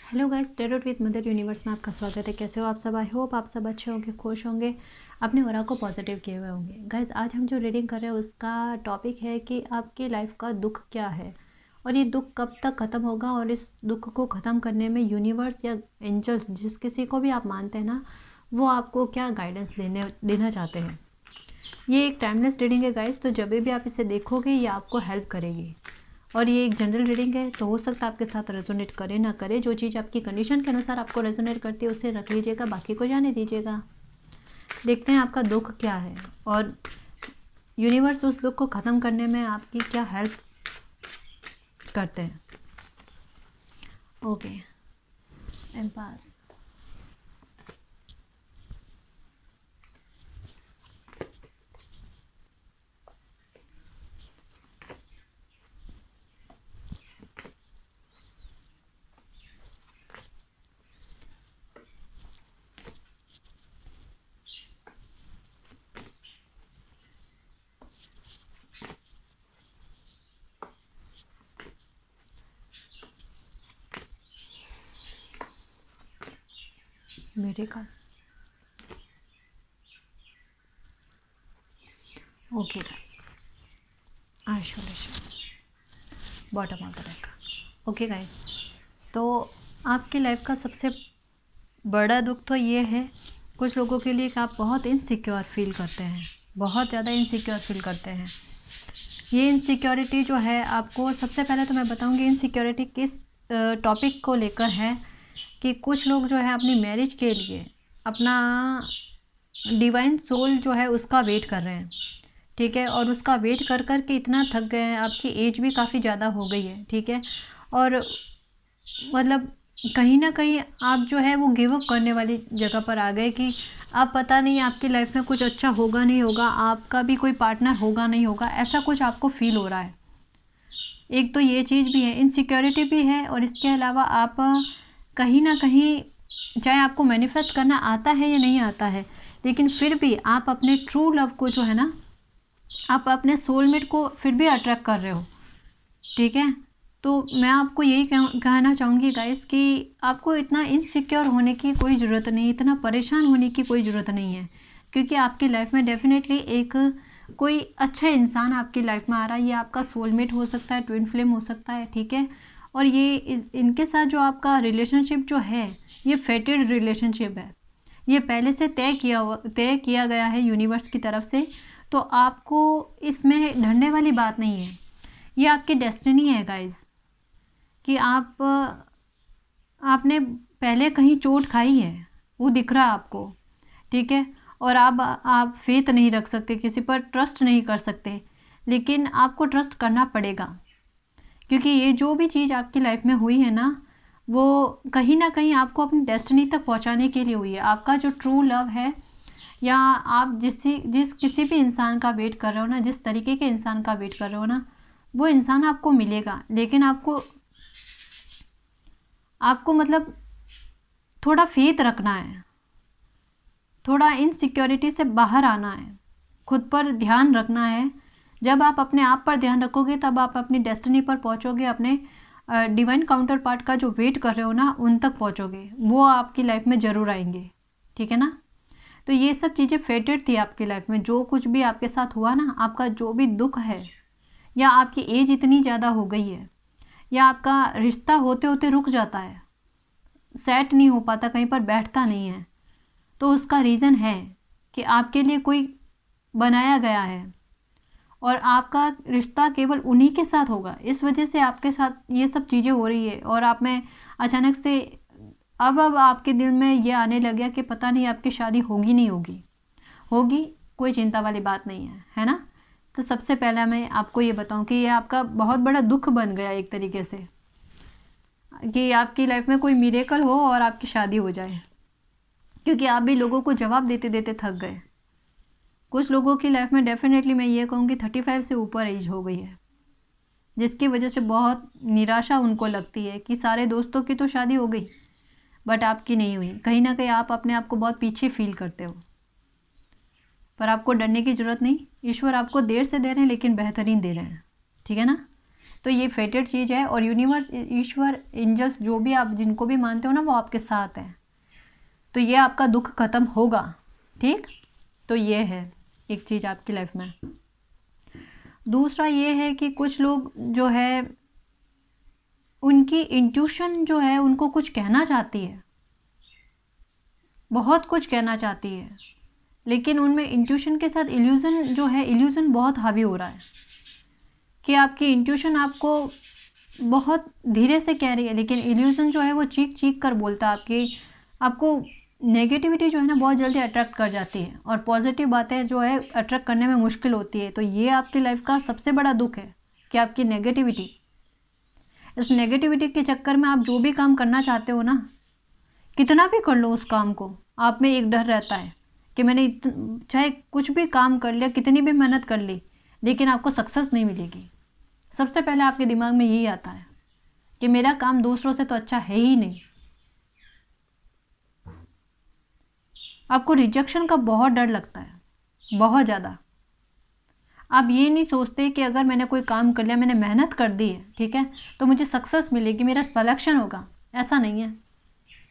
Hello guys, tarot with mother universe में आपका स्वागत है। कैसे हो आप सब? आई होप आप सब अच्छे होंगे, खुश होंगे, अपने ऑरा को पॉजिटिव किए हुए होंगे। गाइस, आज हम जो रीडिंग कर रहे हैं उसका टॉपिक है कि आपकी लाइफ का दुख क्या है और ये दुख कब तक ख़त्म होगा, और इस दुख को ख़त्म करने में यूनिवर्स या एंजल्स, जिस किसी को भी आप मानते हैं ना, वो आपको क्या गाइडेंस देना चाहते हैं। ये एक टाइमलेस रीडिंग है गाइस, तो जब भी आप इसे देखोगे ये आपको हेल्प करेगी। और ये एक जनरल रीडिंग है, तो हो सकता है आपके साथ रेजोनेट करे ना करे। जो चीज़ आपकी कंडीशन के अनुसार आपको रेजोनेट करती है उसे रख लीजिएगा, बाकी को जाने दीजिएगा। देखते हैं आपका दुख क्या है और यूनिवर्स उस दुख को ख़त्म करने में आपकी क्या हेल्प करते हैं। Okay, impasse. मेरे का okay guys, isolation bottom of the deck. Okay guys, तो आपकी लाइफ का सबसे बड़ा दुख तो ये है कुछ लोगों के लिए कि आप बहुत इनसिक्योर फील करते हैं, बहुत ज़्यादा इनसिक्योर फील करते हैं। ये इनसिक्योरिटी जो है आपको, सबसे पहले तो मैं बताऊंगी इनसिक्योरिटी किस टॉपिक को लेकर है। कि कुछ लोग जो है अपनी मैरिज के लिए अपना डिवाइन सोल जो है उसका वेट कर रहे हैं, ठीक है। और उसका वेट कर कर के इतना थक गए हैं, आपकी एज भी काफ़ी ज़्यादा हो गई है, ठीक है। और मतलब कहीं ना कहीं आप जो है वो गिव अप करने वाली जगह पर आ गए कि अब पता नहीं आपकी लाइफ में कुछ अच्छा होगा नहीं होगा, आपका भी कोई पार्टनर होगा नहीं होगा, ऐसा कुछ आपको फील हो रहा है। एक तो ये चीज़ भी है, इनसिक्योरिटी भी है, और इसके अलावा आप कहीं ना कहीं, चाहे आपको मैनिफेस्ट करना आता है या नहीं आता है, लेकिन फिर भी आप अपने ट्रू लव को जो है ना, आप अपने सोलमेट को फिर भी अट्रैक्ट कर रहे हो, ठीक है। तो मैं आपको यही कहना चाहूँगी गाइस कि आपको इतना इनसिक्योर होने की कोई ज़रूरत नहीं, इतना परेशान होने की कोई ज़रूरत नहीं है, क्योंकि आपकी लाइफ में डेफिनेटली एक कोई अच्छा इंसान आपकी लाइफ में आ रहा है। ये आपका सोलमेट हो सकता है, ट्विन फ्लेम हो सकता है, ठीक है। और ये इनके साथ जो आपका रिलेशनशिप जो है, ये फेटेड रिलेशनशिप है, ये पहले से तय किया गया है यूनिवर्स की तरफ से। तो आपको इसमें ढड़ने वाली बात नहीं है, ये आपकी डेस्टिनी है गाइज। कि आपने पहले कहीं चोट खाई है, वो दिख रहा है आपको, ठीक है। और आप फेथ नहीं रख सकते, किसी पर ट्रस्ट नहीं कर सकते, लेकिन आपको ट्रस्ट करना पड़ेगा, क्योंकि ये जो भी चीज़ आपकी लाइफ में हुई है ना, वो कहीं ना कहीं आपको अपनी डेस्टिनी तक पहुंचाने के लिए हुई है। आपका जो ट्रू लव है, या आप जिस किसी भी इंसान का वेट कर रहे हो ना, जिस तरीके के इंसान का वेट कर रहे हो ना, वो इंसान आपको मिलेगा। लेकिन आपको मतलब थोड़ा फेथ रखना है, थोड़ा इनसिक्योरिटी से बाहर आना है, खुद पर ध्यान रखना है। जब आप अपने आप पर ध्यान रखोगे तब आप अपनी डेस्टिनी पर पहुंचोगे, अपने डिवाइन काउंटर पार्ट का जो वेट कर रहे हो ना, उन तक पहुंचोगे, वो आपकी लाइफ में ज़रूर आएंगे, ठीक है ना। तो ये सब चीज़ें फेटेड थी आपकी लाइफ में। जो कुछ भी आपके साथ हुआ ना, आपका जो भी दुख है, या आपकी एज इतनी ज़्यादा हो गई है, या आपका रिश्ता होते होते रुक जाता है, सेट नहीं हो पाता, कहीं पर बैठता नहीं है, तो उसका रीज़न है कि आपके लिए कोई बनाया गया है, और आपका रिश्ता केवल उन्हीं के साथ होगा। इस वजह से आपके साथ ये सब चीज़ें हो रही है, और आप में अचानक से अब आपके दिल में ये आने लग गया कि पता नहीं आपकी शादी होगी नहीं होगी। होगी, कोई चिंता वाली बात नहीं है ना। तो सबसे पहला मैं आपको ये बताऊं कि ये आपका बहुत बड़ा दुख बन गया एक तरीके से, कि आपकी लाइफ में कोई मिरेकल हो और आपकी शादी हो जाए, क्योंकि आप भी लोगों को जवाब देते देते थक गए। कुछ लोगों की लाइफ में डेफिनेटली मैं ये कहूँगी 35 से ऊपर एज हो गई है, जिसकी वजह से बहुत निराशा उनको लगती है कि सारे दोस्तों की तो शादी हो गई बट आपकी नहीं हुई। कहीं ना कहीं आप अपने आप को बहुत पीछे फील करते हो, पर आपको डरने की ज़रूरत नहीं। ईश्वर आपको देर से दे रहे हैं लेकिन बेहतरीन दे रहे हैं, ठीक है ना। तो ये फेटेड चीज़ है, और यूनिवर्स, ईश्वर, एंजल्स, जो भी आप जिनको भी मानते हो ना, वो आपके साथ है। तो ये आपका दुख खत्म होगा, ठीक। तो ये है एक चीज़ आपकी लाइफ में। दूसरा ये है कि कुछ लोग जो है, उनकी इंट्यूशन जो है उनको कुछ कहना चाहती है, बहुत कुछ कहना चाहती है, लेकिन उनमें इंट्यूशन के साथ इल्यूज़न जो है, इल्यूज़न बहुत हावी हो रहा है कि आपकी इंट्यूशन आपको बहुत धीरे से कह रही है, लेकिन इल्यूज़न जो है वो चीख चीख कर बोलता है। आपको नेगेटिविटी जो है ना बहुत जल्दी अट्रैक्ट कर जाती है, और पॉजिटिव बातें जो है अट्रैक्ट करने में मुश्किल होती है। तो ये आपकी लाइफ का सबसे बड़ा दुख है कि आपकी नेगेटिविटी, इस नेगेटिविटी के चक्कर में आप जो भी काम करना चाहते हो ना, कितना भी कर लो उस काम को, आप में एक डर रहता है कि मैंने चाहे कुछ भी काम कर लिया, कितनी भी मेहनत कर ली, लेकिन आपको सक्सेस नहीं मिलेगी। सबसे पहले आपके दिमाग में यही आता है कि मेरा काम दूसरों से तो अच्छा है ही नहीं। आपको रिजेक्शन का बहुत डर लगता है, बहुत ज़्यादा। आप ये नहीं सोचते कि अगर मैंने कोई काम कर लिया, मैंने मेहनत कर दी है, ठीक है, तो मुझे सक्सेस मिलेगी, मेरा सिलेक्शन होगा। ऐसा नहीं है,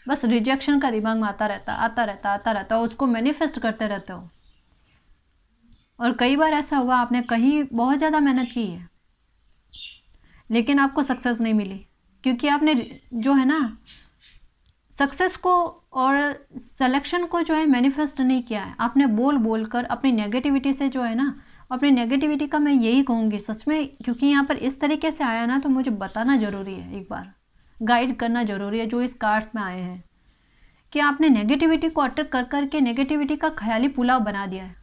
बस रिजेक्शन का दिमाग में आता रहता, और उसको मैनिफेस्ट करते रहते हो। और कई बार ऐसा हुआ, आपने कहीं बहुत ज़्यादा मेहनत की है, लेकिन आपको सक्सेस नहीं मिली, क्योंकि आपने जो है ना सक्सेस को और सिलेक्शन को जो है मैनिफेस्ट नहीं किया है। आपने बोल बोल कर अपनी नेगेटिविटी से जो है ना, अपनी नेगेटिविटी का मैं यही कहूँगी सच में, क्योंकि यहाँ पर इस तरीके से आया ना, तो मुझे बताना ज़रूरी है, एक बार गाइड करना ज़रूरी है जो इस कार्ड्स में आए हैं, कि आपने नेगेटिविटी को अटैक कर कर के नेगेटिविटी का ख्याली पुलाव बना दिया है,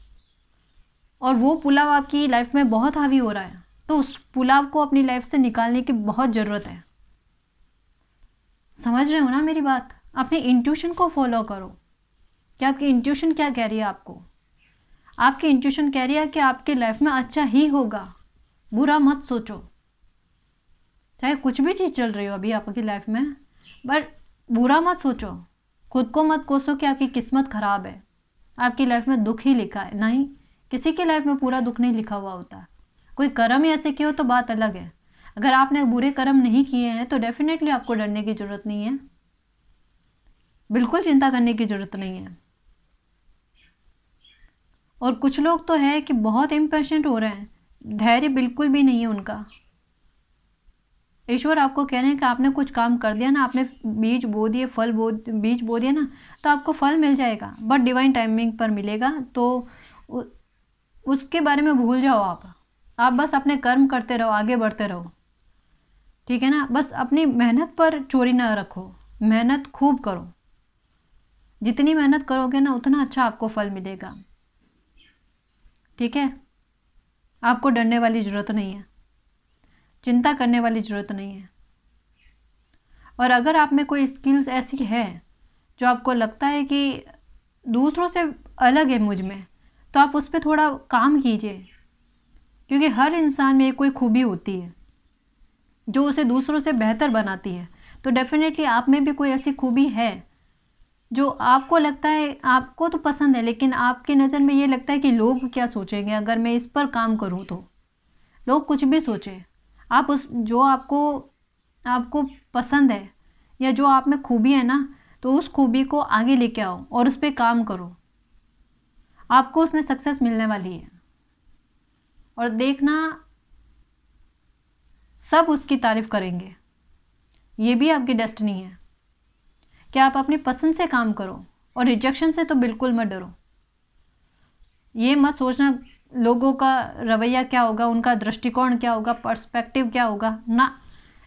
और वो पुलाव आपकी लाइफ में बहुत हावी हो रहा है। तो उस पुलाव को अपनी लाइफ से निकालने की बहुत ज़रूरत है। समझ रहे हो ना मेरी बात? अपने इंट्यूशन को फॉलो करो कि आपकी इंट्यूशन क्या कह रही है आपको। आपकी इंट्यूशन कह रही है कि आपकी लाइफ में अच्छा ही होगा, बुरा मत सोचो। चाहे कुछ भी चीज़ चल रही हो अभी आपकी लाइफ में, बट बुरा मत सोचो, खुद को मत कोसो कि आपकी किस्मत ख़राब है, आपकी लाइफ में दुख ही लिखा है। नहीं, किसी की लाइफ में पूरा दुख नहीं लिखा हुआ होता। कोई कर्म ही ऐसे किए हो तो बात अलग है। अगर आपने बुरे कर्म नहीं किए हैं तो डेफिनेटली आपको डरने की ज़रूरत नहीं है, बिल्कुल चिंता करने की ज़रूरत नहीं है। और कुछ लोग तो है कि बहुत इम्पेशेंट हो रहे हैं, धैर्य बिल्कुल भी नहीं है उनका। ईश्वर आपको कह रहे हैं कि आपने कुछ काम कर दिया ना, आपने बीज बो दिए, बीज बो दिया ना, तो आपको फल मिल जाएगा, बट डिवाइन टाइमिंग पर मिलेगा। तो उसके बारे में भूल जाओ आप बस अपने कर्म करते रहो, आगे बढ़ते रहो, ठीक है ना। बस अपनी मेहनत पर चोरी ना रखो, मेहनत खूब करो। जितनी मेहनत करोगे ना उतना अच्छा आपको फल मिलेगा, ठीक है। आपको डरने वाली ज़रूरत नहीं है, चिंता करने वाली ज़रूरत नहीं है। और अगर आप में कोई स्किल्स ऐसी है जो आपको लगता है कि दूसरों से अलग है मुझ में, तो आप उस पर थोड़ा काम कीजिए, क्योंकि हर इंसान में कोई खूबी होती है जो उसे दूसरों से बेहतर बनाती है। तो डेफिनेटली आप में भी कोई ऐसी खूबी है जो आपको लगता है, आपको तो पसंद है, लेकिन आपकी नज़र में ये लगता है कि लोग क्या सोचेंगे अगर मैं इस पर काम करूँ। तो लोग कुछ भी सोचे, आप उस जो आपको पसंद है या जो आप में खूबी है ना, तो उस खूबी को आगे लेके आओ और उस पर काम करो, आपको उसमें सक्सेस मिलने वाली है। और देखना सब उसकी तारीफ करेंगे, ये भी आपकी डेस्टिनी है कि आप अपनी पसंद से काम करो। और रिजेक्शन से तो बिल्कुल मत डरो। ये मत सोचना लोगों का रवैया क्या होगा, उनका दृष्टिकोण क्या होगा, पर्सपेक्टिव क्या होगा, ना,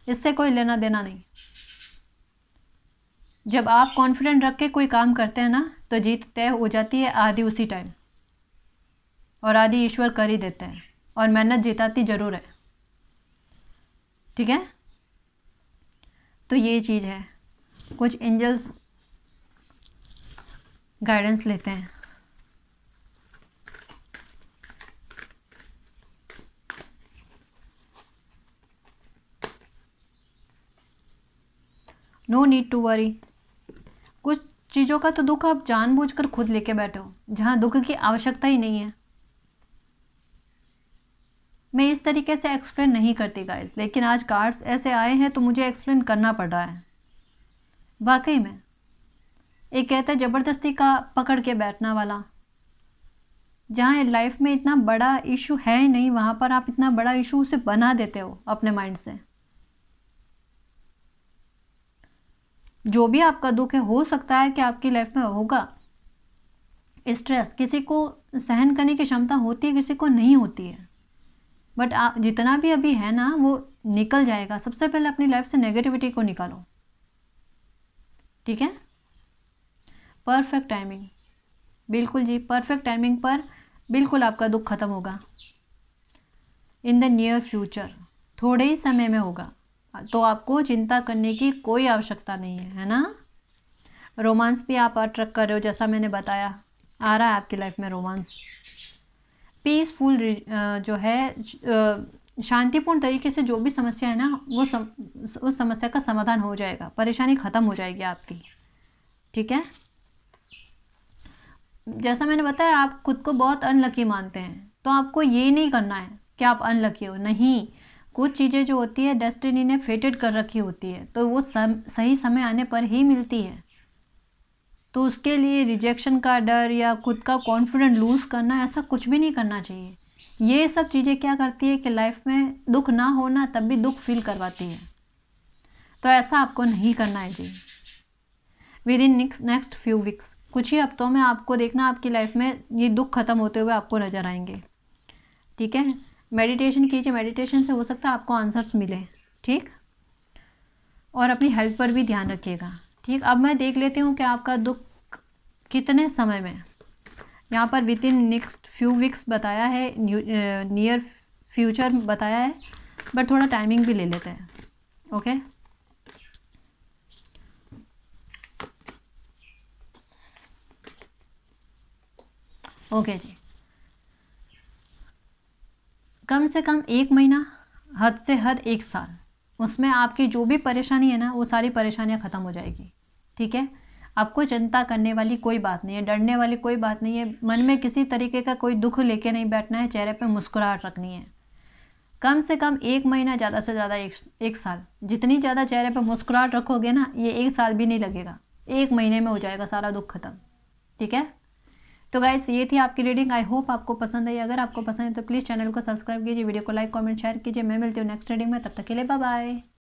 इससे कोई लेना देना नहीं। जब आप कॉन्फिडेंट रख के कोई काम करते हैं ना, तो जीत तय हो जाती है आधी उसी टाइम, और आधी ईश्वर कर ही देते हैं, और मेहनत जिताती ज़रूर है, ठीक है। तो ये चीज़ है, कुछ एंजल्स गाइडेंस लेते हैं। No need to worry. कुछ चीज़ों का तो दुख आप जानबूझकर खुद लेके बैठे हो, जहाँ दुख की आवश्यकता ही नहीं है। मैं इस तरीके से एक्सप्लेन नहीं करती गाइस, लेकिन आज कार्ड्स ऐसे आए हैं तो मुझे एक्सप्लेन करना पड़ रहा है। वाकई में एक कहता है ज़बरदस्ती का पकड़ के बैठना वाला, जहाँ लाइफ में इतना बड़ा इशू है ही नहीं, वहाँ पर आप इतना बड़ा इशू उसे बना देते हो अपने माइंड से। जो भी आपका दुख है, हो सकता है कि आपकी लाइफ में होगा स्ट्रेस, किसी को सहन करने की क्षमता होती है, किसी को नहीं होती है, बट आप जितना भी अभी है ना वो निकल जाएगा। सबसे पहले अपनी लाइफ से नेगेटिविटी को निकालो, ठीक है। परफेक्ट टाइमिंग, बिल्कुल जी, परफेक्ट टाइमिंग पर बिल्कुल आपका दुख खत्म होगा इन द नियर फ्यूचर, थोड़े ही समय में होगा, तो आपको चिंता करने की कोई आवश्यकता नहीं है ना। रोमांस भी आप अट्रैक्ट कर रहे हो, जैसा मैंने बताया, आ रहा है आपकी लाइफ में रोमांस। पीसफुल जो है शांतिपूर्ण तरीके से जो भी समस्या है ना उस समस्या का समाधान हो जाएगा, परेशानी ख़त्म हो जाएगी आपकी, ठीक है। जैसा मैंने बताया, आप खुद को बहुत अनलकी मानते हैं, तो आपको ये नहीं करना है कि आप अनलकी हो, नहीं। कुछ चीज़ें जो होती है डेस्टिनी ने फेटेड कर रखी होती है, तो वो सही समय आने पर ही मिलती है। तो उसके लिए रिजेक्शन का डर या खुद का कॉन्फिडेंट लूज़ करना, ऐसा कुछ भी नहीं करना चाहिए। ये सब चीज़ें क्या करती है कि लाइफ में दुख ना होना तब भी दुख फील करवाती है, तो ऐसा आपको नहीं करना है जी। Within next few weeks, कुछ ही हफ्तों में आपको देखना आपकी लाइफ में ये दुख खत्म होते हुए आपको नज़र आएंगे, ठीक है। मेडिटेशन कीजिए, मेडिटेशन से हो सकता है आपको आंसर्स मिले, ठीक। और अपनी हेल्थ पर भी ध्यान रखिएगा, ठीक। अब मैं देख लेती हूँ कि आपका दुख कितने समय में, यहाँ पर with in next few weeks बताया है, नियर फ्यूचर बताया है, बट थोड़ा टाइमिंग भी ले लेते हैं, ओके। ओके जी, कम से कम 1 महीना, हद से हद 1 साल, उसमें आपकी जो भी परेशानी है ना वो सारी परेशानियां ख़त्म हो जाएगी, ठीक है। आपको चिंता करने वाली कोई बात नहीं है, डरने वाली कोई बात नहीं है, मन में किसी तरीके का कोई दुख लेके नहीं बैठना है, चेहरे पे मुस्कुराहट रखनी है। कम से कम 1 महीना, ज़्यादा से ज़्यादा एक साल, जितनी ज़्यादा चेहरे पे मुस्कुराहट रखोगे ना, ये 1 साल भी नहीं लगेगा, 1 महीने में हो जाएगा सारा दुख खत्म, ठीक है। तो गाइस, ये थी आपकी रीडिंग। आई होप आपको पसंद आई। अगर आपको पसंद है तो प्लीज़ चैनल को सब्सक्राइब कीजिए, वीडियो को लाइक कमेंट शेयर कीजिए। मैं मिलती हूँ नेक्स्ट रीडिंग में, तब तक के लिए बाय बाय।